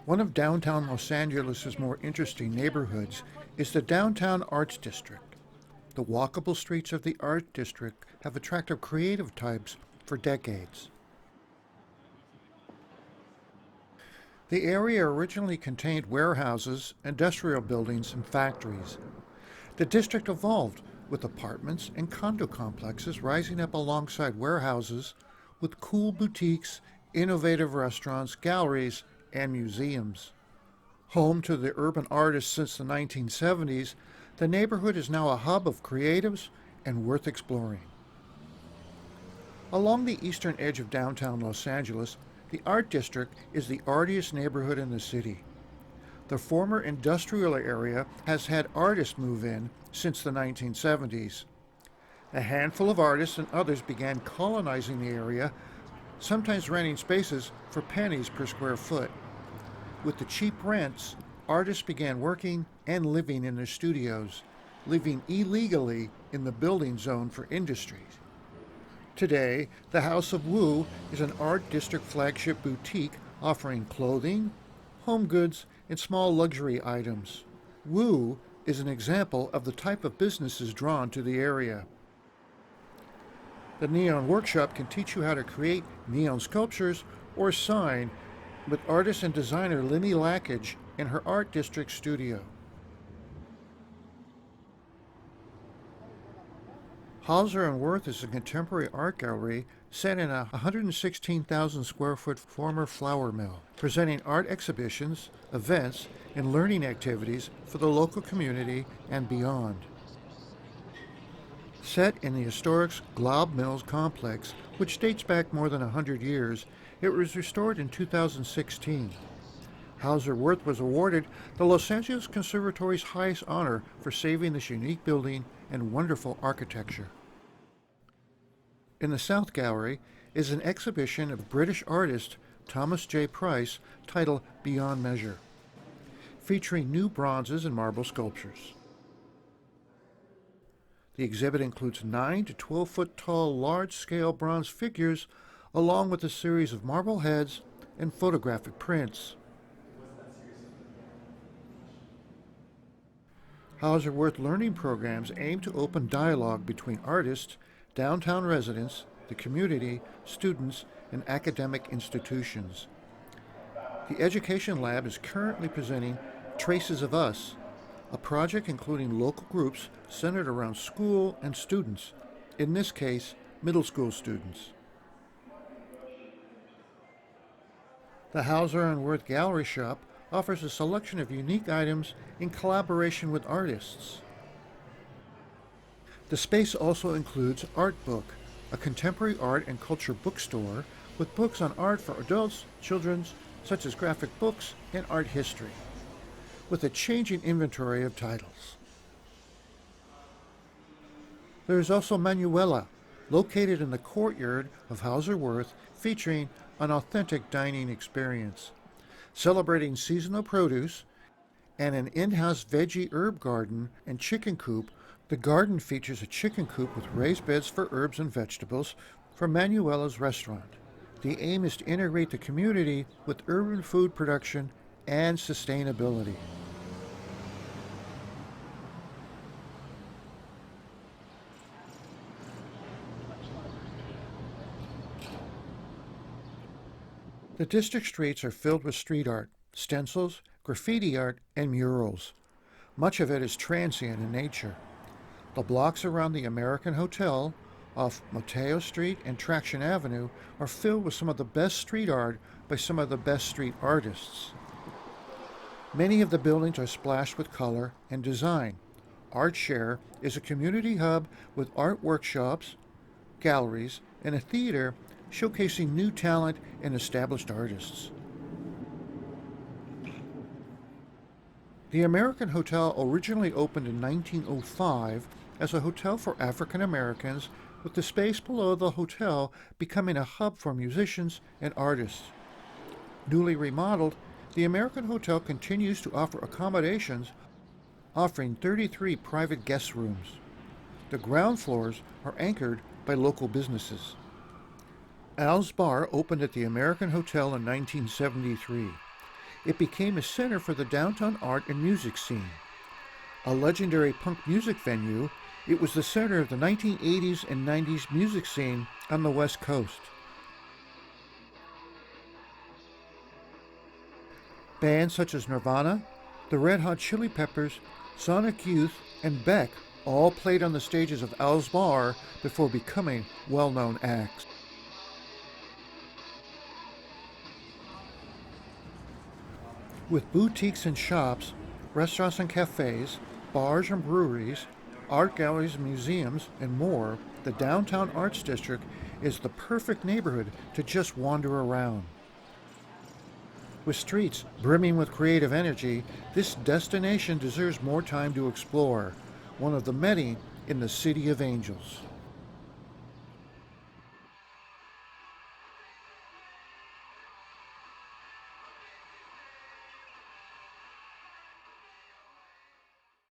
One of downtown Los Angeles' more interesting neighborhoods is the Downtown Arts District. The walkable streets of the Art District have attracted creative types for decades. The area originally contained warehouses, industrial buildings, and factories. The district evolved with apartments and condo complexes rising up alongside warehouses with cool boutiques, innovative restaurants, galleries, and museums. Home to the urban artists since the 1970s, the neighborhood is now a hub of creatives and worth exploring. Along the eastern edge of downtown Los Angeles, the Art District is the artiest neighborhood in the city. The former industrial area has had artists move in since the 1970s. A handful of artists and others began colonizing the area, sometimes renting spaces for pennies per square foot. With the cheap rents, artists began working and living in their studios, living illegally in the building zone for industries. Today, the House of Wu is an art district flagship boutique offering clothing, home goods, and small luxury items. Wu is an example of the type of businesses drawn to the area. The Neon Workshop can teach you how to create neon sculptures or sign with artist and designer Linny Lackage in her Art District studio. Hauser and Wirth is a contemporary art gallery set in a 116,000 square foot former flour mill, presenting art exhibitions, events, and learning activities for the local community and beyond. Set in the historic Glob Mills complex, which dates back more than 100 years, it was restored in 2016. Hauser Wirth was awarded the Los Angeles Conservatory's highest honor for saving this unique building and wonderful architecture. In the South Gallery is an exhibition of British artist Thomas J. Price titled Beyond Measure, featuring new bronzes and marble sculptures. The exhibit includes 9 to 12 foot tall large-scale bronze figures along with a series of marble heads and photographic prints. Hauser Wirth learning programs aim to open dialogue between artists, downtown residents, the community, students, and academic institutions. The Education Lab is currently presenting Traces of Us, a project including local groups centered around school and students, in this case, middle school students. The Hauser and Wirth Gallery Shop offers a selection of unique items in collaboration with artists. The space also includes Art Book, a contemporary art and culture bookstore with books on art for adults, children, such as graphic books and art history, with a changing inventory of titles. There is also Manuela, located in the courtyard of Hauser Wirth, featuring an authentic dining experience. Celebrating seasonal produce and an in-house veggie herb garden and chicken coop, the garden features a chicken coop with raised beds for herbs and vegetables for Manuela's restaurant. The aim is to integrate the community with urban food production and sustainability. The district streets are filled with street art, stencils, graffiti art, and murals. Much of it is transient in nature. The blocks around the American Hotel, off Mateo Street and Traction Avenue, are filled with some of the best street art by some of the best street artists. Many of the buildings are splashed with color and design. ArtShare is a community hub with art workshops, galleries, and a theater showcasing new talent and established artists. The American Hotel originally opened in 1905 as a hotel for African Americans, with the space below the hotel becoming a hub for musicians and artists. Newly remodeled, the American Hotel continues to offer accommodations, offering 33 private guest rooms. The ground floors are anchored by local businesses. Al's Bar opened at the American Hotel in 1973. it became a center for the downtown art and music scene. A legendary punk music venue, it was the center of the 1980s and 90s music scene on the West Coast. Bands such as Nirvana, the Red Hot Chili Peppers, Sonic Youth, and Beck all played on the stages of Al's Bar before becoming well-known acts. With boutiques and shops, restaurants and cafes, bars and breweries, art galleries and museums, and more, the Downtown Arts District is the perfect neighborhood to just wander around. With streets brimming with creative energy, this destination deserves more time to explore, one of the many in the City of Angels.